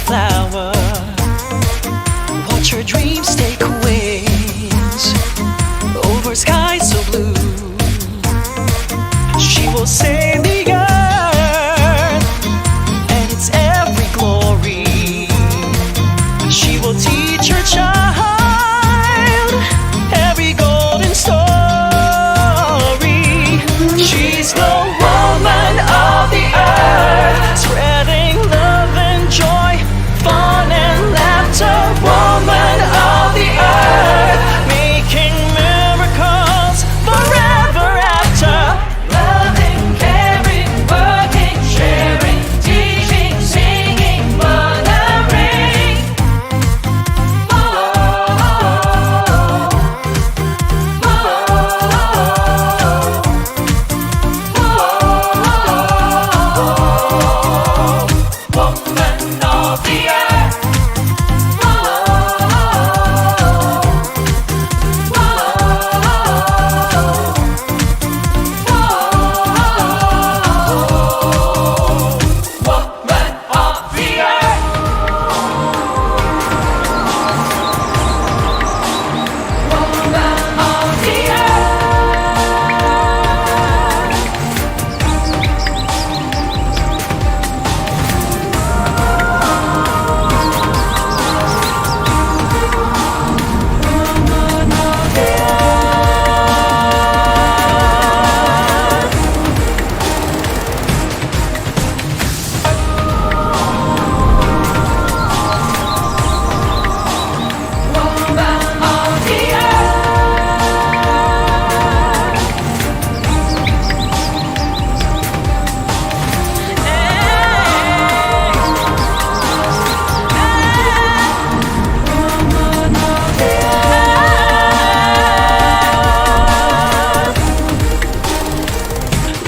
flower. Watch her dreams take wings over skies so blue. She will save the earth and its every glory. She will teach her child every golden story. She's the woman of the earth, spreading love and joy, fun and laughter. Woman of the earth, making miracles forever after. Loving, caring, working, sharing, teaching, singing, mothering. Woman of the earth.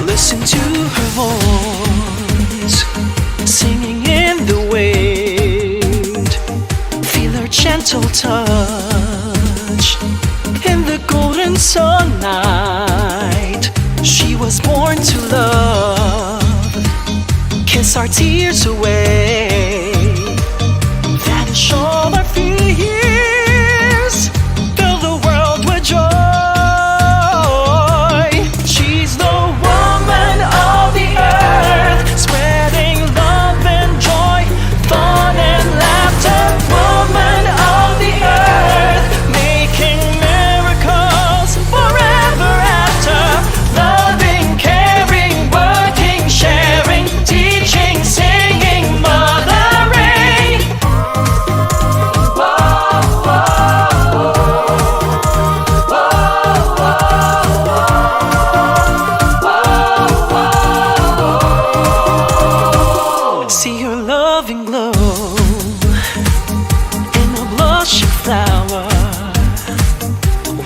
Listen to her voice, singing in the wind. Feel her gentle touch in the golden sunlight. She was born to love, kiss our tears away, vanish all our fears, fill the world with joy. She's the woman of the earth, spreading love and joy, fun and laughter. Woman of the earth, making miracles forever after. Loving, caring, working, sharing, teaching, singing, mothering. See her loving glow in a blush of flower.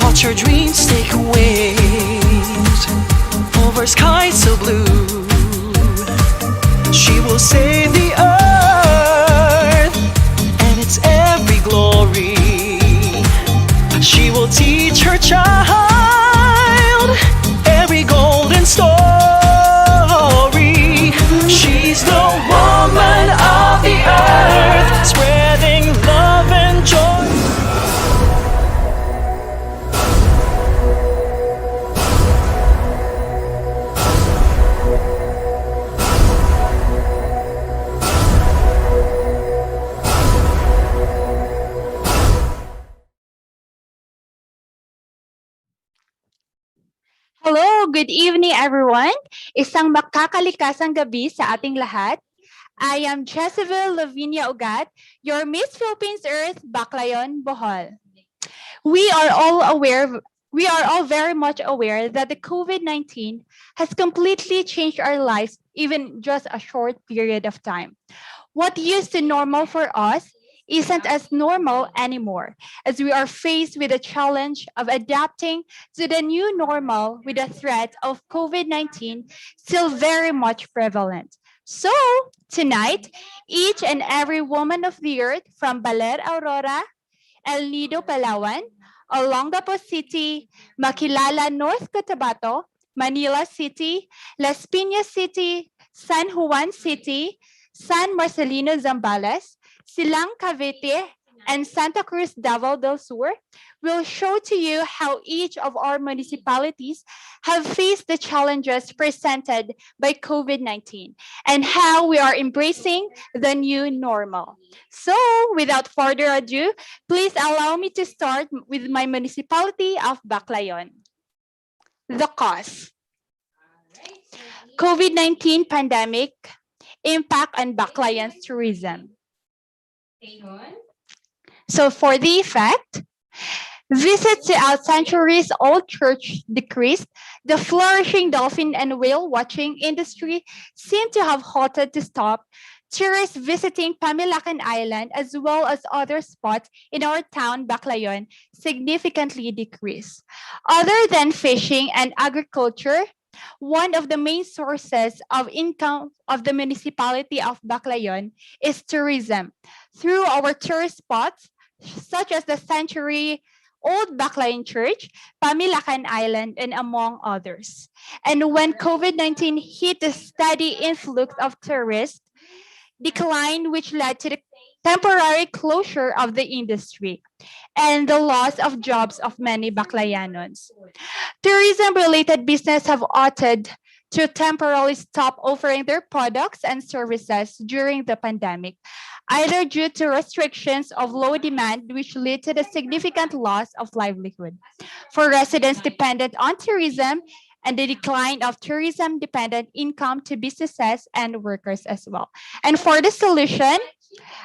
Watch her dreams take wings over skies so blue. She will save the earth and its every glory. She will teach her child every golden story. She's the woman of the earth, spreading love and joy. Hello, good evening everyone. Isang makakalikasang gabi sa ating lahat. I am Jessyville Ugat, your Miss Philippines Earth, BACLAYON, BOHOL. We are all very much aware that the COVID-19 has completely changed our lives, even just a short period of time. What used to normal for us isn't as normal anymore, as we are faced with the challenge of adapting to the new normal with the threat of COVID-19 still very much prevalent. So, tonight, each and every woman of the earth from BALER AURORA, NIDO PALAWAN, OLONGAPO City, MAKILALA North Cotabato, Manila City, Las Piñas City, San Juan City, San Marcelino Zambales, Silang Cavite, and Santa Cruz Davao del Sur will show to you how each of our municipalities have faced the challenges presented by COVID-19 and how we are embracing the new normal. So, without further ado, please allow me to start with my municipality of Baclayon. The cause. COVID-19 pandemic impact on Baclayon's tourism. So for the effect, visits to our centuries-old church decreased. The flourishing dolphin and whale watching industry seemed to have halted to stop. Tourists visiting Pamilacan Island as well as other spots in our town, Baclayon, significantly decreased. Other than fishing and agriculture, one of the main sources of income of the municipality of Baclayon is tourism. Through our tourist spots, such as the century-old Baclayon Church, Pamilacan Island, and among others. And when COVID-19 hit, the steady influx of tourists declined, which led to the temporary closure of the industry and the loss of jobs of many Baclayanos. Tourism-related business have opted to temporarily stop offering their products and services during the pandemic, either due to restrictions of low demand, which lead to the significant loss of livelihood for residents dependent on tourism, and the decline of tourism-dependent income to businesses and workers as well. And for the solution,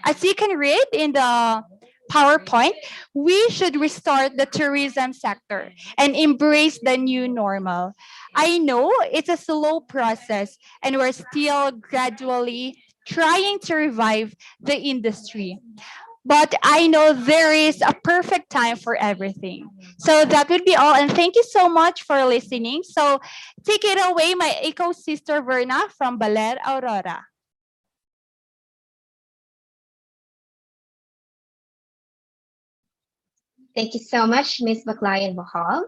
as you can read in the PowerPoint, we should restart the tourism sector and embrace the new normal. I know it's a slow process and we're still gradually trying to revive the industry. But I know there is a perfect time for everything. So that would be all. And thank you so much for listening. So take it away, my eco sister Verna from BALER, AURORA. Thank you so much, Ms. BACLAYON BOHOL.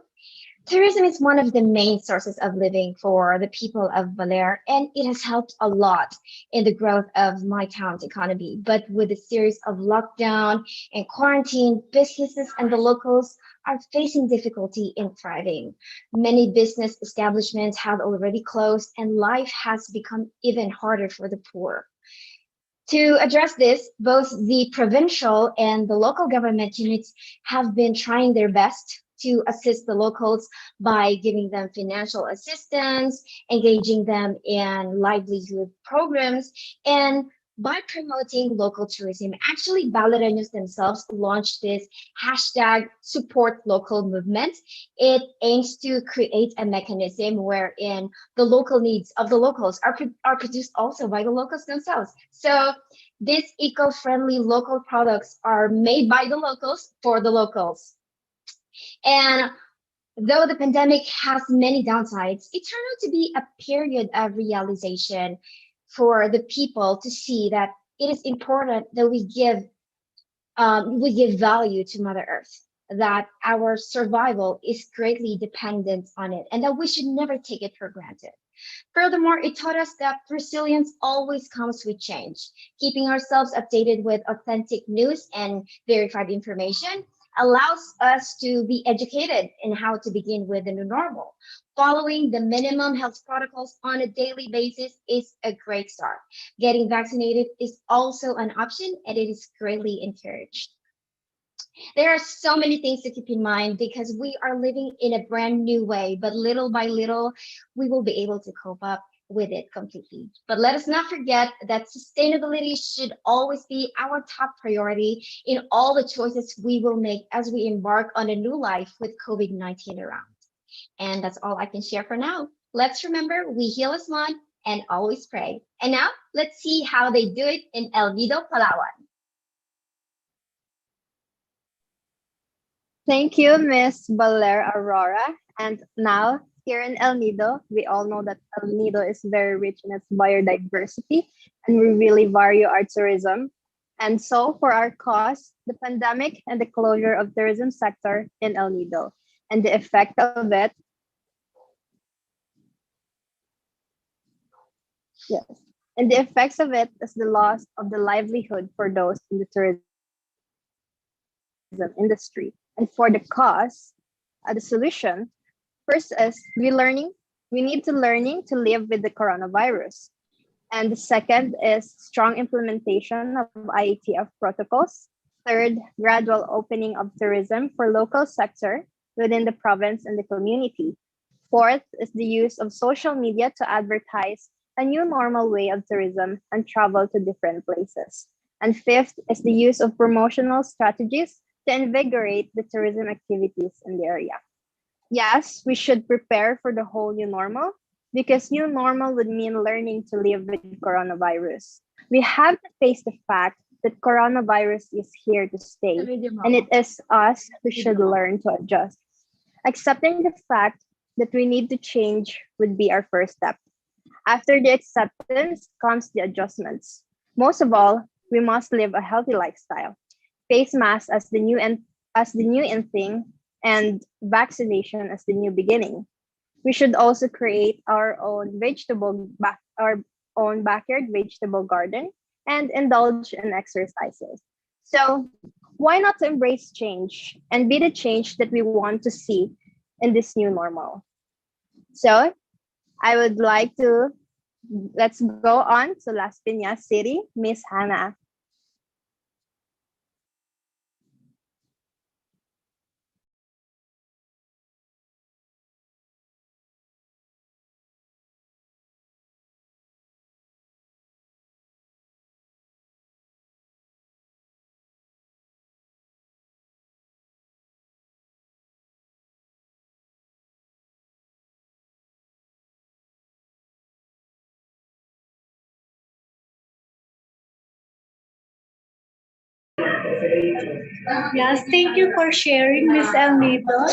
Tourism is one of the main sources of living for the people of BALER, and it has helped a lot in the growth of my town's economy. But with a series of lockdown and quarantine, businesses and the locals are facing difficulty in thriving. Many business establishments have already closed, and life has become even harder for the poor. To address this, both the provincial and the local government units have been trying their best to assist the locals by giving them financial assistance, engaging them in livelihood programs, and by promoting local tourism. Actually, Balereños themselves launched this hashtag support local movement. It aims to create a mechanism wherein the local needs of the locals are produced also by the locals themselves. So these eco-friendly local products are made by the locals for the locals. And though the pandemic has many downsides, it turned out to be a period of realization for the people to see that it is important that we give value to Mother Earth, that our survival is greatly dependent on it, and that we should never take it for granted. Furthermore, it taught us that resilience always comes with change. Keeping ourselves updated with authentic news and verified information allows us to be educated in how to begin with the new normal. Following the minimum health protocols on a daily basis is a great start. Getting vaccinated is also an option, and it is greatly encouraged. There are so many things to keep in mind because we are living in a brand new way, but little by little, we will be able to cope up with it completely. But let us not forget that sustainability should always be our top priority in all the choices we will make as we embark on a new life with COVID-19 around. And that's all I can share for now. Let's remember, we heal as one and always pray. And now let's see how they do it in El Nido, Palawan. Thank you, Miss BALER Aurora. And now, here in El Nido, we all know that El Nido is very rich in its biodiversity, and we really value our tourism. And so, for our cause, the pandemic and the closure of tourism sector in El Nido, and the effect of it. Yes. And the effects of it is the loss of the livelihood for those in the tourism industry. And for the cause, the solution, first is we need to learning to live with the coronavirus. And the second is strong implementation of IATF protocols. Third, gradual opening of tourism for local sector within the province and the community. Fourth is the use of social media to advertise a new normal way of tourism and travel to different places. And fifth is the use of promotional strategies to invigorate the tourism activities in the area. Yes, we should prepare for the whole new normal because new normal would mean learning to live with coronavirus. We have to face the fact that coronavirus is here to stay, and it is us who should learn to adjust. Accepting the fact that we need to change would be our first step. After the acceptance comes the adjustments. Most of all, we must live a healthy lifestyle. Face masks as the new in thing, and vaccination as the new beginning. We should also create our own backyard vegetable garden and indulge in exercises. So why not to embrace change and be the change that we want to see in this new normal? So I would like to let's go on to Las Piñas City, Miss Hannah. Yes, thank you for sharing, Miss Elnito.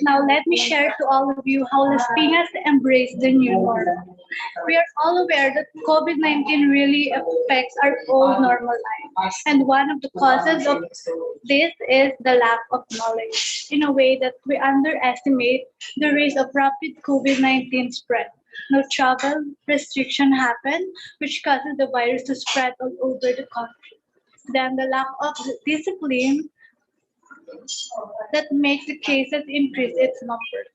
Now let me share to all of you how Las Piñas embrace the new normal. We are all aware that COVID-19 really affects our old normal life. And one of the causes of this is the lack of knowledge, in a way that we underestimate the risk of rapid COVID-19 spread. No travel restriction happen, which causes the virus to spread all over the country. Then the lack of discipline that makes the cases increase its number.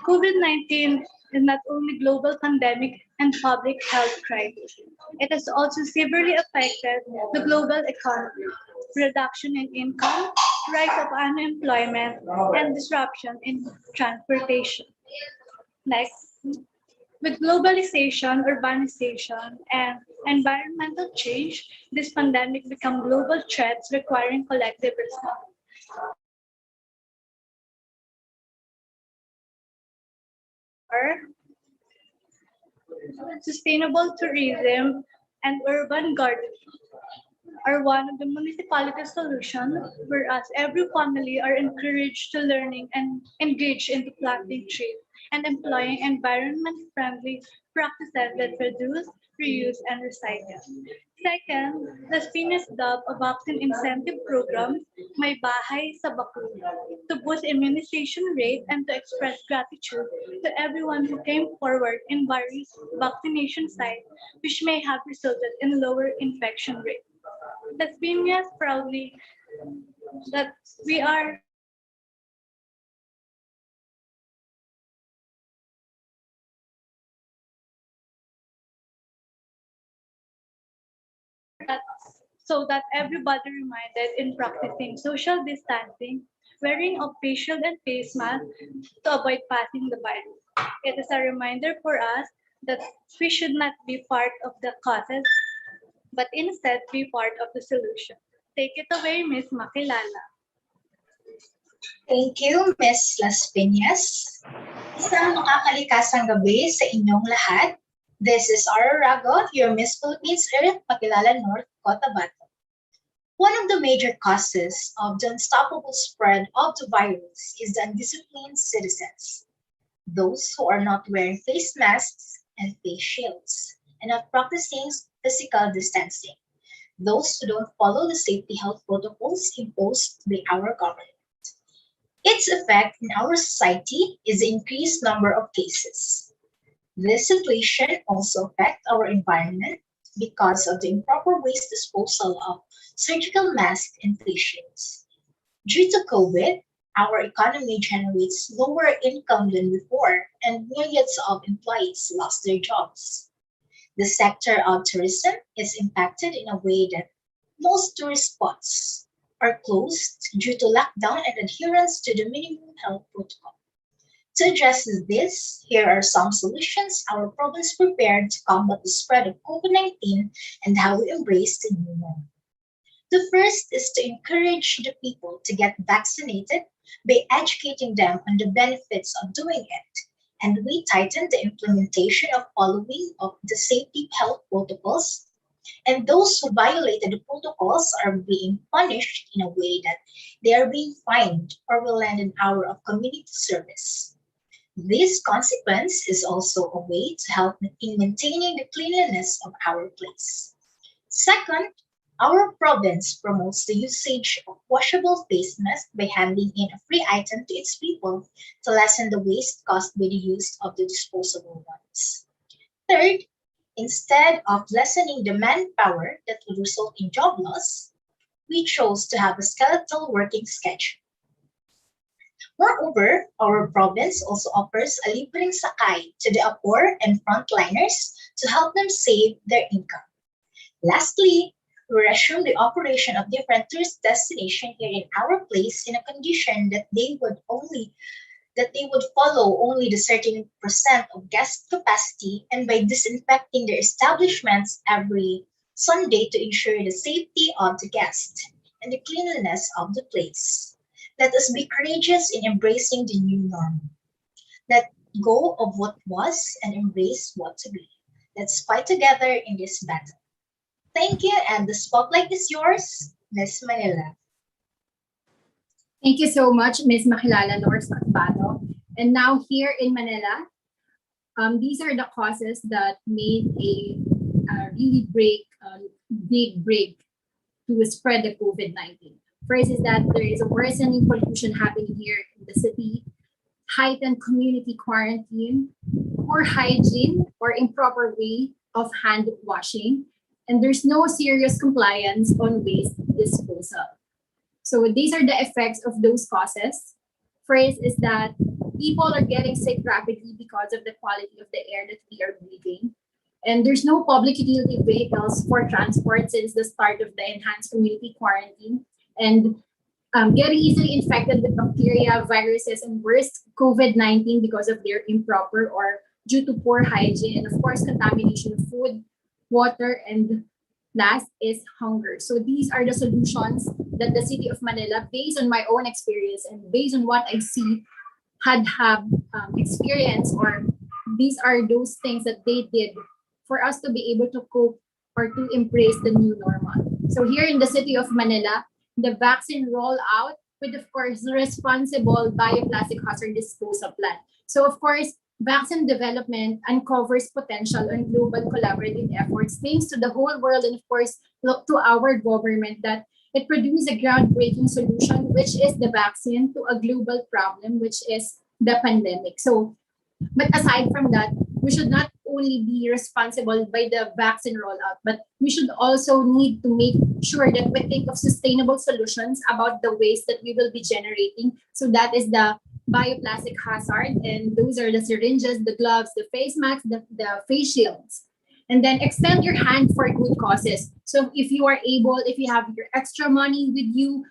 COVID-19 is not only global pandemic and public health crisis. It has also severely affected the global economy. Reduction in income, rise of unemployment, and disruption in transportation. Next, with globalization, urbanization, and environmental change, this pandemic become global threats requiring collective response. Sustainable tourism and urban gardening are one of the municipality's solutions, whereas every family are encouraged to learning and engage into planting trees and employing environment-friendly practices that reduce, reuse, and recycle. Second, the Pinas dub a vaccine incentive program, May Bahay sa Bakuna, to boost immunization rate and to express gratitude to everyone who came forward in various vaccination sites, which may have resulted in lower infection rate. Las Piñas proudly that we are that, so that everybody reminded in practicing social distancing, wearing of face shield and face mask to avoid passing the virus. It is a reminder for us that we should not be part of the causes, but instead be part of the solution. Take it away, Miss Makilala. Thank you, Ms. Las Piñas. Isang makakalikasang gabi sa inyong lahat. This is Arra Rago, your Miss Philippines Earth, MAKILALA North, COTABATO. One of the major causes of the unstoppable spread of the virus is the undisciplined citizens. Those who are not wearing face masks and face shields and not practicing physical distancing. Those who don't follow the safety health protocols imposed by our government. Its effect in our society is the increased number of cases. This situation also affects our environment because of the improper waste disposal of surgical masks and face shields. Due to COVID, our economy generates lower income than before, and millions of employees lost their jobs. The sector of tourism is impacted in a way that most tourist spots are closed due to lockdown and adherence to the minimum health protocol. To address this, here are some solutions our province prepared to combat the spread of COVID-19 and how we embrace the new normal. The first is to encourage the people to get vaccinated by educating them on the benefits of doing it. And we tightened the implementation of following of the safety health protocols. And those who violated the protocols are being punished in a way that they are being fined or will end an hour of community service. This consequence is also a way to help in maintaining the cleanliness of our place. Second, our province promotes the usage of washable face masks by handing in a free item to its people to lessen the waste caused by the use of the disposable ones. Third, instead of lessening the manpower that would result in job loss, we chose to have a skeletal working schedule. Moreover, our province also offers a libreng sakay to the poor and frontliners to help them save their income. Lastly, we resumed the operation of different tourist destinations here in our place in a condition that they would follow only the certain percent of guest capacity and by disinfecting their establishments every Sunday to ensure the safety of the guest and the cleanliness of the place. Let us be courageous in embracing the new normal. Let go of what was and embrace what to be. Let's fight together in this battle. Thank you, and the spotlight is yours, Miss Manila. Thank you so much, Ms. MAKILALA North Cotabato. And now here in Manila, these are the causes that made a really big break to spread the COVID-19. First is that there is a worsening pollution happening here in the city, heightened community quarantine, poor hygiene or improper way of hand washing, and there's no serious compliance on waste disposal. So these are the effects of those causes. First is that people are getting sick rapidly because of the quality of the air that we are breathing. And there's no public utility vehicles for transport since the start of the enhanced community quarantine. And getting easily infected with bacteria, viruses, and worse, COVID-19 because of their improper or due to poor hygiene. And of course, contamination of food, water, and last is hunger. So these are the solutions that the City of Manila, based on my own experience and based on what I see, have experienced, or these are those things that they did for us to be able to cope or to embrace the new normal. So here in the City of Manila, the vaccine rollout with, of course, responsible bioplastic hazard disposal plan. So, of course, vaccine development uncovers potential and global collaborative efforts thanks to the whole world and, of course, to our government that it produced a groundbreaking solution, which is the vaccine to a global problem, which is the pandemic. So, but aside from that, we should not only be responsible by the vaccine rollout, but we should also need to make sure that we think of sustainable solutions about the waste that we will be generating. So that is the bioplastic hazard, and those are the syringes, the gloves, the face masks, the face shields. And then extend your hand for good causes. So if you are able, if you have your extra money with you,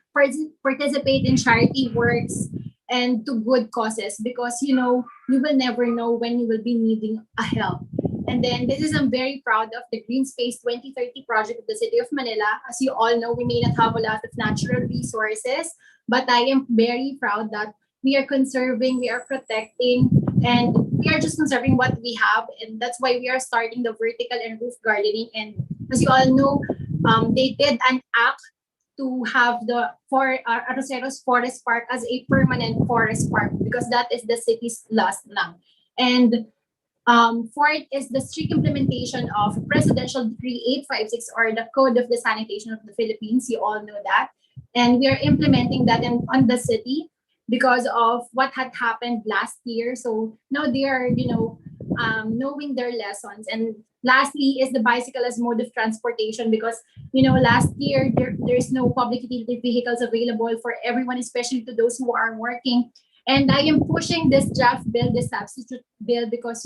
participate in charity works and to good causes, because you know you will never know when you will be needing a help. And then this is, I'm very proud of the Green Space 2030 project of the City of Manila. As you all know, we may not have a lot of natural resources, but I am very proud that we are conserving, we are protecting, and we are just conserving what we have. And that's why we are starting the vertical and roof gardening. And as you all know, they did an act to have the Arroceros Forest Park as a permanent forest park, because that is the city's last lang. And fourth is the strict implementation of Presidential Decree 856, or the Code of the Sanitation of the Philippines. You all know that. And we are implementing that on the city because of what had happened last year. So now they are, knowing their lessons, and Lastly is the bicycle as mode of transportation, because last year there's no public utility vehicles available for everyone, especially to those who are working. And I am pushing this draft bill, this substitute bill, because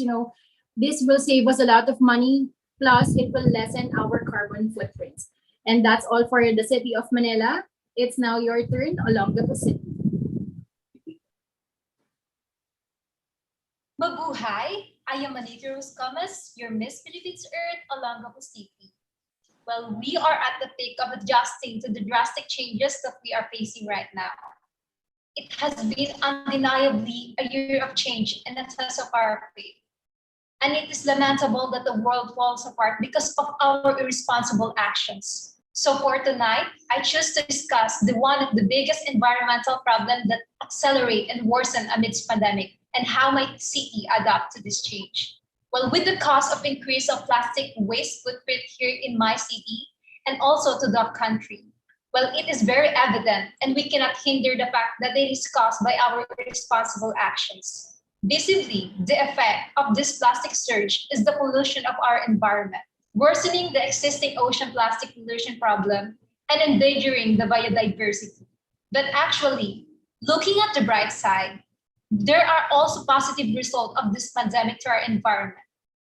this will save us a lot of money, plus it will lessen our carbon footprints. And that's all for the city of Manila. It's now your turn, Olongapo City. Mabuhay! I am Anita Rose Camas, your Miss Philippines Earth, Olongapo City. Well, we are at the peak of adjusting to the drastic changes that we are facing right now. It has been undeniably a year of change and a test of our faith. And it is lamentable that the world falls apart because of our irresponsible actions. So for tonight, I choose to discuss one of the biggest environmental problems that accelerate and worsen amidst pandemic, and how might city adapt to this change. Well, with the cost of increase of plastic waste footprint here in my city and also to the country, well, it is very evident and we cannot hinder the fact that it is caused by our irresponsible actions. Visibly, the effect of this plastic surge is the pollution of our environment, worsening the existing ocean plastic pollution problem and endangering the biodiversity. But actually, looking at the bright side, there are also positive results of this pandemic to our environment.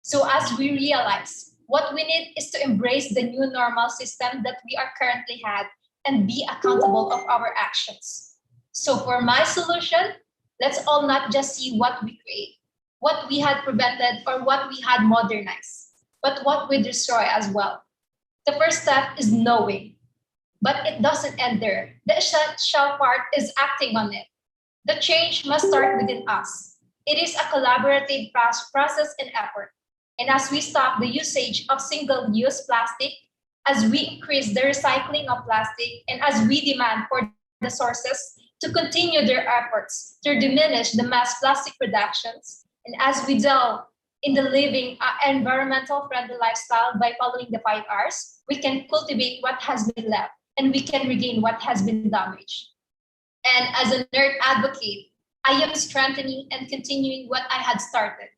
So as we realize, what we need is to embrace the new normal system that we are currently had and be accountable of our actions. So for my solution, let's all not just see what we create, what we had prevented or what we had modernized, but what we destroy as well. The first step is knowing, but it doesn't end there. The essential part is acting on it. The change must start within us. It is a collaborative process and effort. And as we stop the usage of single-use plastic, as we increase the recycling of plastic, and as we demand for the sources to continue their efforts to diminish the mass plastic productions, and as we delve in the living environmental friendly lifestyle by following the 5 R's, we can cultivate what has been left and we can regain what has been damaged. And as a nerd advocate, I am strengthening and continuing what I had started.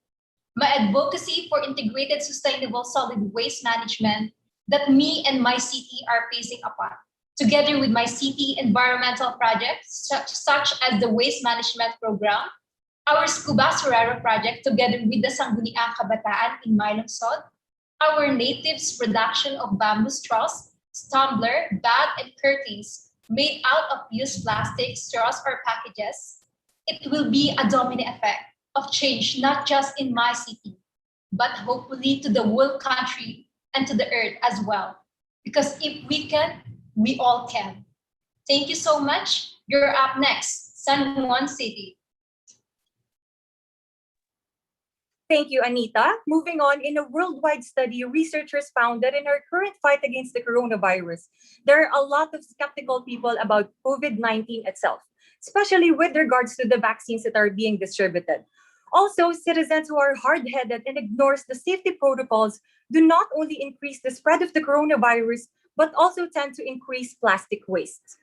My advocacy for integrated sustainable solid waste management that me and my city are facing upon, together with my city environmental projects, such as the Waste Management Program, our Scuba Soraro project, together with the Sangguniang Kabataan in my lungsod, our natives production of bamboo straws, tumbler, bag, and curtains made out of used plastic, straws, or packages. It will be a domino effect of change, not just in my city, but hopefully to the whole country and to the earth as well. Because if we can, we all can. Thank you so much. You're up next, San Juan City. Thank you, Anita. Moving on, in a worldwide study, researchers found that in our current fight against the coronavirus, there are a lot of skeptical people about COVID-19 itself, especially with regards to the vaccines that are being distributed. Also, citizens who are hard-headed and ignores the safety protocols do not only increase the spread of the coronavirus, but also tend to increase plastic waste.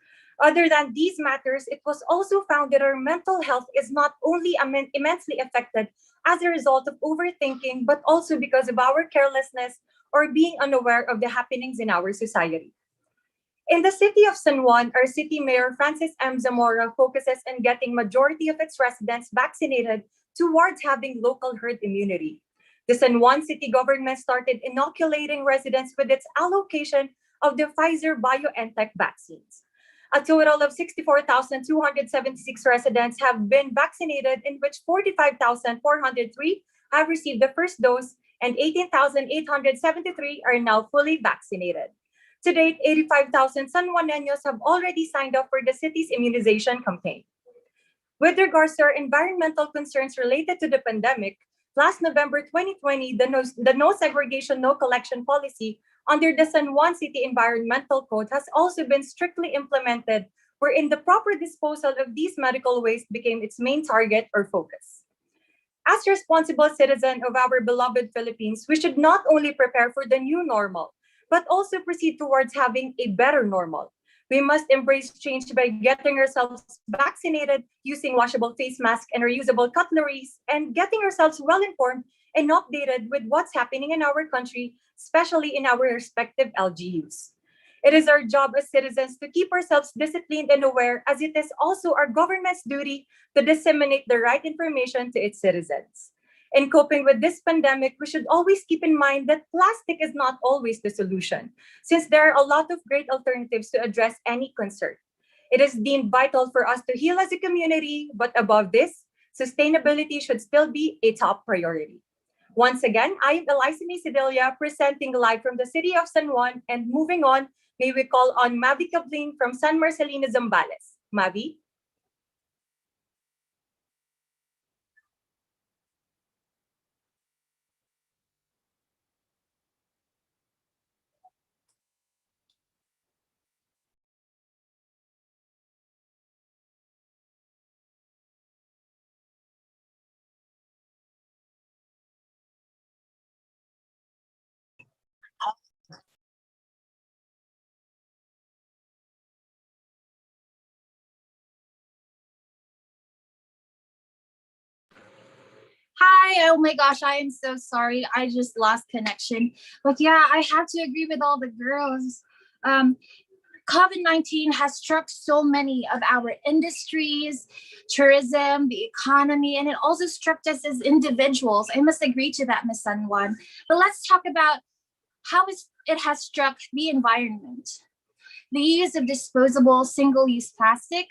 Other than these matters, it was also found that our mental health is not only immensely affected as a result of overthinking, but also because of our carelessness or being unaware of the happenings in our society. In the city of San Juan, our city mayor, Francis M. Zamora, focuses on getting majority of its residents vaccinated towards having local herd immunity. The San Juan city government started inoculating residents with its allocation of the Pfizer-BioNTech vaccines. A total of 64,276 residents have been vaccinated, in which 45,403 have received the first dose and 18,873 are now fully vaccinated. To date, 85,000 San Juaneños have already signed up for the city's immunization campaign. With regards to our environmental concerns related to the pandemic, last November 2020, the no segregation, no collection policy under the San Juan City Environmental Code has also been strictly implemented, wherein the proper disposal of these medical waste became its main target or focus. As responsible citizens of our beloved Philippines, we should not only prepare for the new normal, but also proceed towards having a better normal. We must embrace change by getting ourselves vaccinated, using washable face masks and reusable cutleries, and getting ourselves well informed and updated with what's happening in our country, especially in our respective LGUs. It is our job as citizens to keep ourselves disciplined and aware, as it is also our government's duty to disseminate the right information to its citizens. In coping with this pandemic, we should always keep in mind that plastic is not always the solution, since there are a lot of great alternatives to address any concern. It is deemed vital for us to heal as a community, but above this, sustainability should still be a top priority. Once again, I am Ellyssa Cedilla, presenting live from the city of San Juan, and moving on, may we call on Mavi Cabling from San Marcelino, Zambales. Mavi? Hi, oh my gosh, I am so sorry. I just lost connection. But yeah, I have to agree with all the girls. COVID-19 has struck so many of our industries, tourism, the economy, and it also struck us as individuals. I must agree to that, Ms. San Juan. But let's talk about how it has struck the environment. The use of disposable single-use plastic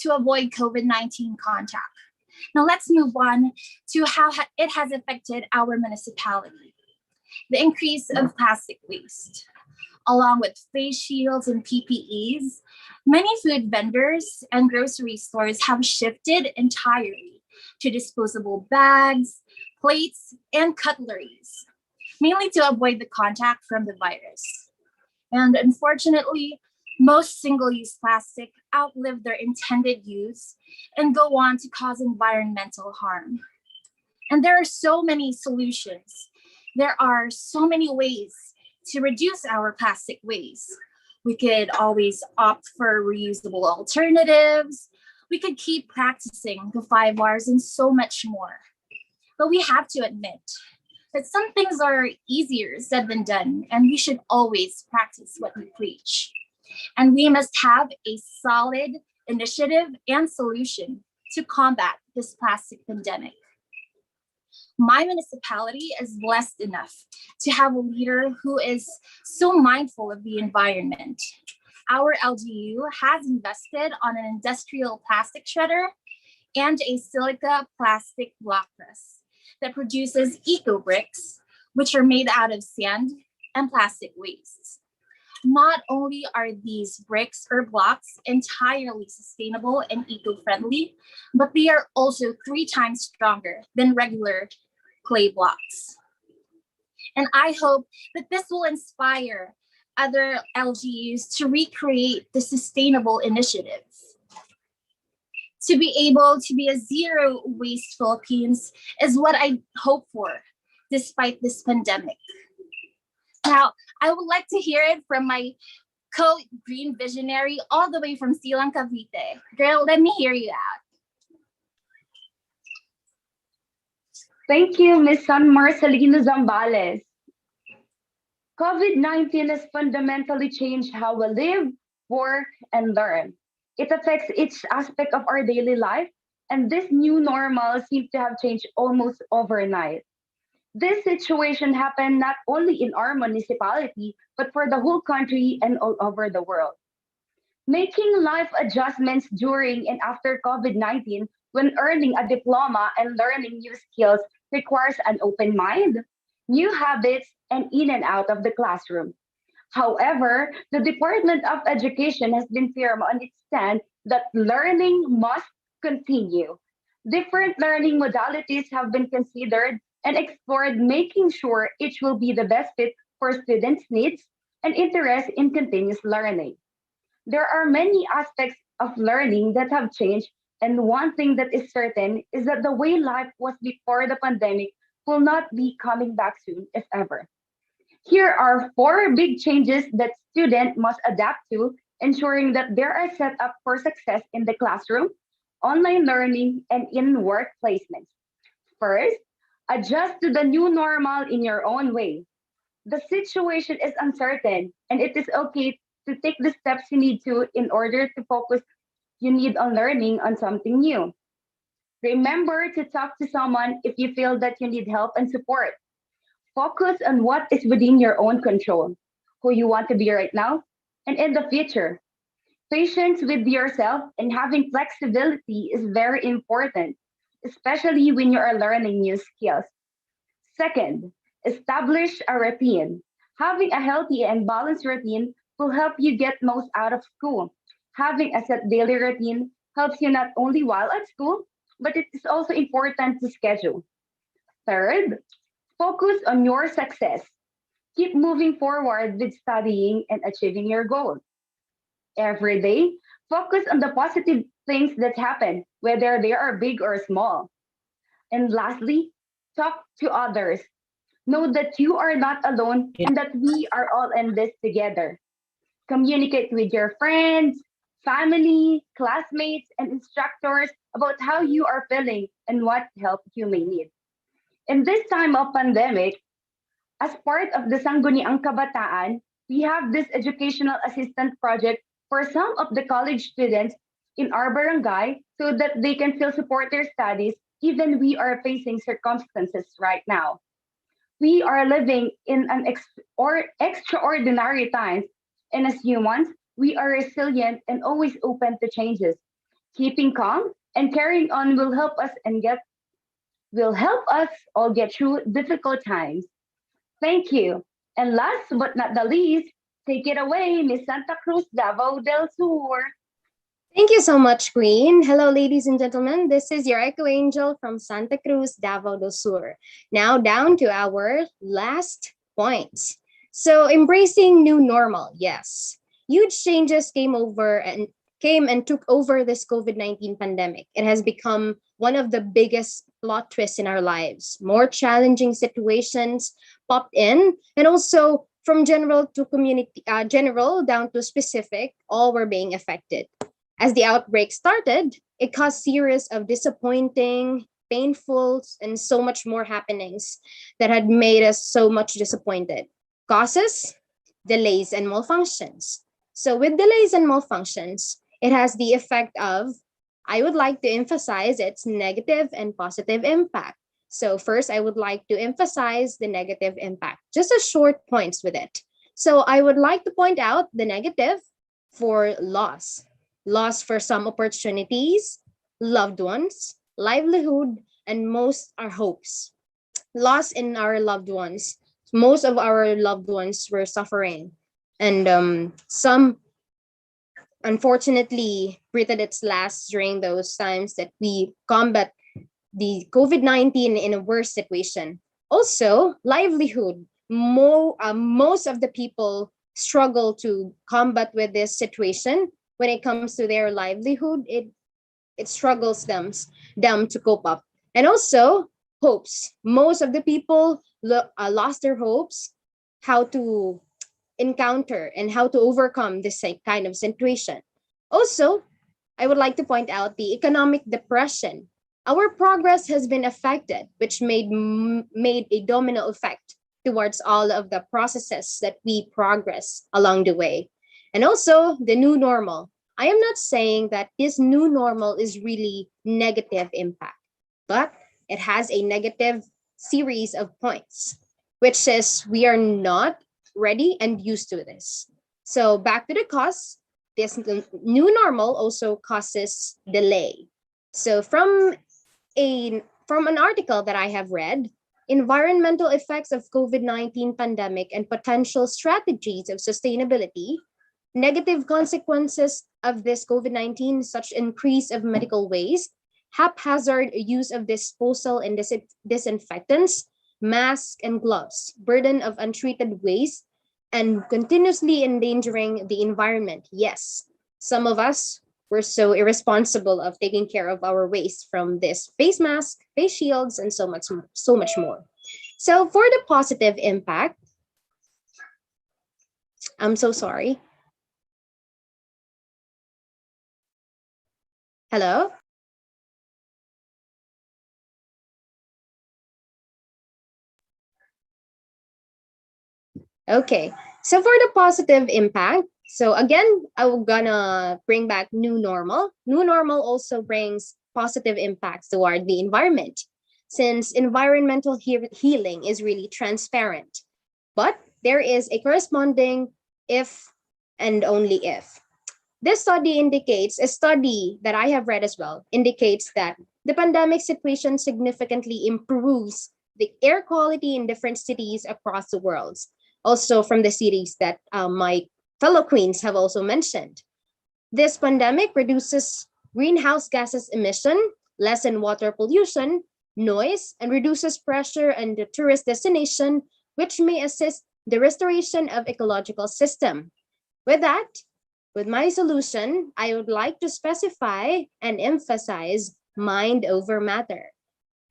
to avoid COVID-19 contact. Now let's move on to how it has affected our municipality. The increase of plastic waste. Along with face shields and PPEs, many food vendors and grocery stores have shifted entirely to disposable bags, plates, and cutleries, mainly to avoid the contact from the virus. And unfortunately, most single-use plastic outlive their intended use and go on to cause environmental harm. And there are so many solutions. There are so many ways to reduce our plastic waste. We could always opt for reusable alternatives. We could keep practicing the 5 Rs and so much more. But we have to admit that some things are easier said than done, and we should always practice what we preach. And we must have a solid initiative and solution to combat this plastic pandemic. My municipality is blessed enough to have a leader who is so mindful of the environment. Our LGU has invested on an industrial plastic shredder and a silica plastic block press that produces eco bricks, which are made out of sand and plastic waste. Not only are these bricks or blocks entirely sustainable and eco-friendly, but they are also 3 times stronger than regular clay blocks. And I hope that this will inspire other LGUs to recreate the sustainable initiatives. To be able to be a zero waste Philippines is what I hope for, despite this pandemic. Now, I would like to hear it from my co-green visionary all the way from Silang, Cavite. Girl, let me hear you out. Thank you, Ms. San Marcelino Zambales. COVID-19 has fundamentally changed how we live, work, and learn. It affects each aspect of our daily life, and this new normal seems to have changed almost overnight. This situation happened not only in our municipality, but for the whole country and all over the world. Making life adjustments during and after COVID-19 when earning a diploma and learning new skills requires an open mind, new habits, and in and out of the classroom. However, the Department of Education has been firm on its stand that learning must continue. Different learning modalities have been considered and explored, making sure each will be the best fit for students' needs and interest in continuous learning. There are many aspects of learning that have changed, and one thing that is certain is that the way life was before the pandemic will not be coming back soon, if ever. Here are 4 big changes that students must adapt to, ensuring that they are set up for success in the classroom, online learning, and in work placements. First, Adjust to the new normal in your own way. The situation is uncertain, and it is okay to take the steps you need to in order to focus you need on learning on something new. Remember to talk to someone if you feel that you need help and support. Focus on what is within your own control, who you want to be right now and in the future. Patience with yourself and having flexibility is very important, especially when you are learning new skills. Second, establish a routine. Having a healthy and balanced routine will help you get most out of school. Having a set daily routine helps you not only while at school, but it is also important to schedule. Third, focus on your success. Keep moving forward with studying and achieving your goals. Every day, focus on the positive things that happen, whether they are big or small. And lastly, talk to others. Know that you are not alone and that we are all in this together. Communicate with your friends, family, classmates, and instructors about how you are feeling and what help you may need. In this time of pandemic, as part of the Sangguniang Kabataan, we have this educational assistant project for some of the college students in our barangay so that they can still support their studies even we are facing circumstances right now. We are living in an extraordinary times, and as humans, we are resilient and always open to changes. Keeping calm and carrying on will help us all get through difficult times. Thank you. And last but not the least, take it away, Miss Santa Cruz Davao del Sur. Thank you so much, Queen. Hello, ladies and gentlemen. This is your Echo Angel from Santa Cruz, Davao do Sur. Now down to our last points. So embracing new normal, yes. Huge changes came and took over this COVID-19 pandemic. It has become one of the biggest plot twists in our lives. More challenging situations popped in, and also from general to general down to specific, all were being affected. As the outbreak started, it caused series of disappointing, painful, and so much more happenings that had made us so much disappointed. Causes, delays, and malfunctions. So with delays and malfunctions, it has the effect of, I would like to emphasize its negative and positive impact. So first, I would like to emphasize the negative impact, just a short points with it. So I would like to point out the negative for loss. Loss for some opportunities, loved ones, livelihood, and most our hopes. Loss in our loved ones. Most of our loved ones were suffering. And some unfortunately breathed its last during those times that we combat the COVID-19 in a worse situation. Also, livelihood. Most of the people struggle to combat with this situation. When it comes to their livelihood, it struggles them to cope up. And also, hopes. Most of the people lost their hopes, how to encounter and how to overcome this kind of situation. Also, I would like to point out the economic depression. Our progress has been affected, which made a domino effect towards all of the processes that we progress along the way. And also the new normal. I am not saying that this new normal is really negative impact, but it has a negative series of points, which is we are not ready and used to this. So back to the cause, this new normal also causes delay. So from an article that I have read, environmental effects of COVID-19 pandemic and potential strategies of sustainability, negative consequences of this COVID-19, such increase of medical waste, haphazard use of disposal and disinfectants, masks and gloves, burden of untreated waste, and continuously endangering the environment. Yes, some of us were so irresponsible of taking care of our waste, from this face mask, face shields, and so much more. So for the positive impact, I'm so sorry. Hello? Okay, so for the positive impact, so again, I'm gonna bring back new normal. New normal also brings positive impacts toward the environment, since environmental healing is really transparent. But there is a corresponding if and only if. This study indicates, a study that I have read as well, indicates that the pandemic situation significantly improves the air quality in different cities across the world. Also from the cities that my fellow queens have also mentioned. This pandemic reduces greenhouse gases emission, lessen water pollution, noise, and reduces pressure on the tourist destination, which may assist the restoration of ecological system. With that, with my solution, I would like to specify and emphasize mind over matter.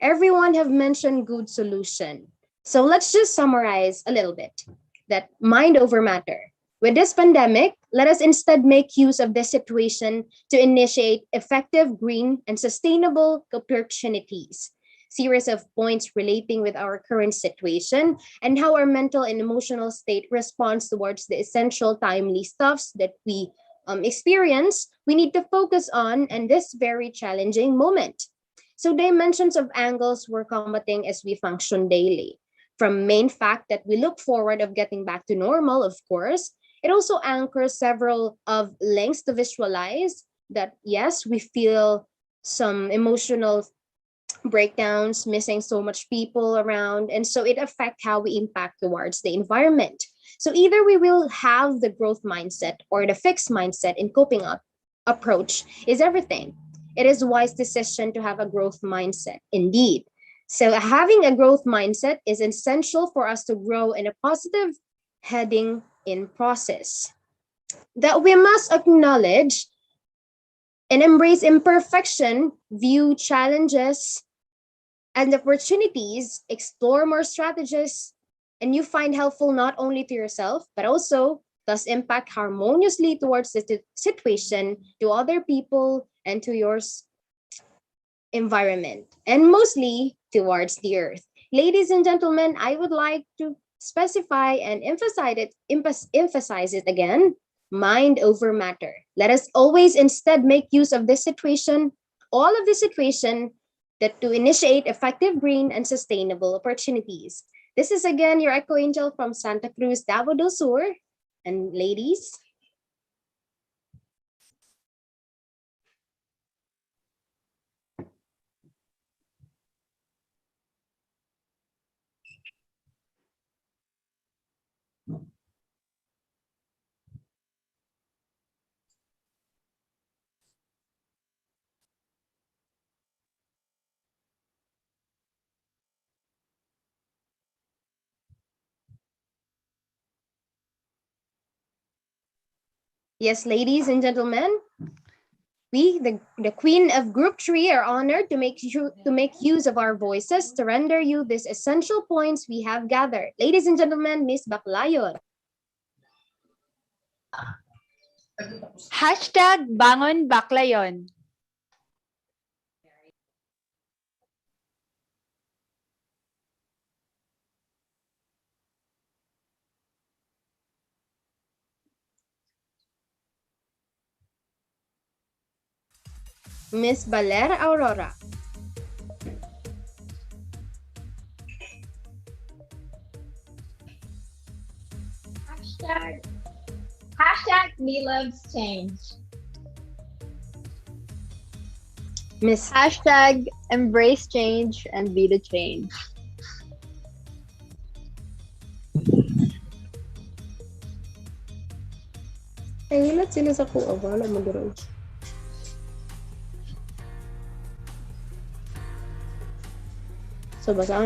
Everyone have mentioned good solution. So let's just summarize a little bit that mind over matter. With this pandemic, let us instead make use of this situation to initiate effective green and sustainable opportunities. Series of points relating with our current situation and how our mental and emotional state responds towards the essential timely stuffs that we experience, we need to focus on in this very challenging moment. So dimensions of angles we're combating as we function daily. From main fact that we look forward of getting back to normal, of course, it also anchors several of lengths to visualize that yes, we feel some emotional breakdowns, missing so much people around, and so it affects how we impact towards the environment. So either we will have the growth mindset or the fixed mindset in coping up approach is everything. It is a wise decision to have a growth mindset, indeed. So having a growth mindset is essential for us to grow in a positive heading in process. That we must acknowledge and embrace imperfection, view challenges and opportunities, explore more strategies, and you find helpful not only to yourself, but also thus impact harmoniously towards the situation, to other people, and to your environment, and mostly towards the earth. Ladies and gentlemen, I would like to specify and emphasize it again, mind over matter. Let us always instead make use of this situation, all of this situation, that to initiate effective green and sustainable opportunities. This is again your Echo Angel from Santa Cruz, Davao del Sur. And ladies, yes, ladies and gentlemen, we, the Queen of Group 3, are honored to make use of our voices to render you these essential points we have gathered. Ladies and gentlemen, Miss BACLAYON. Hashtag Bangon Baclayon. Miss BALER Aurora. Hashtag me loves change. Miss Hashtag embrace change and be the change. Ay, ilat sila sa kuha. Wala mo doon. So, basta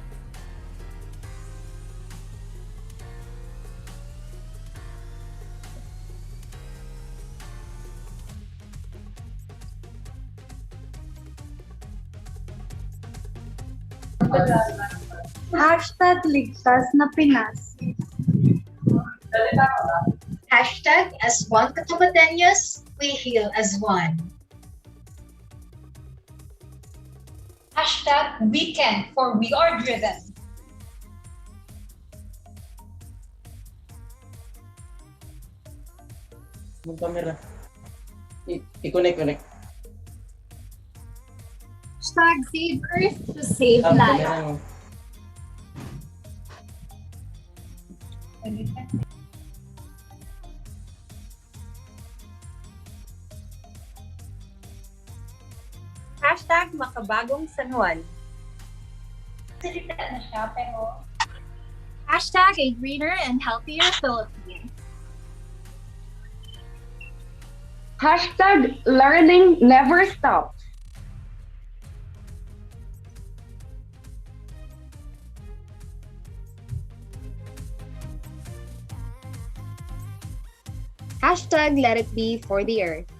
Hashtag ligtas na Pinas. Hashtag as one Cotabateños, we heal as one. Hashtag we can, for we are driven. Yung camera. I-connect. Hashtag save Earth to save life. Camera mo. Hashtag makabagong San Juan. Salita na siya, pero Hashtag a greener and healthier Philippines. Hashtag learning never stops. Hashtag let it be for the earth.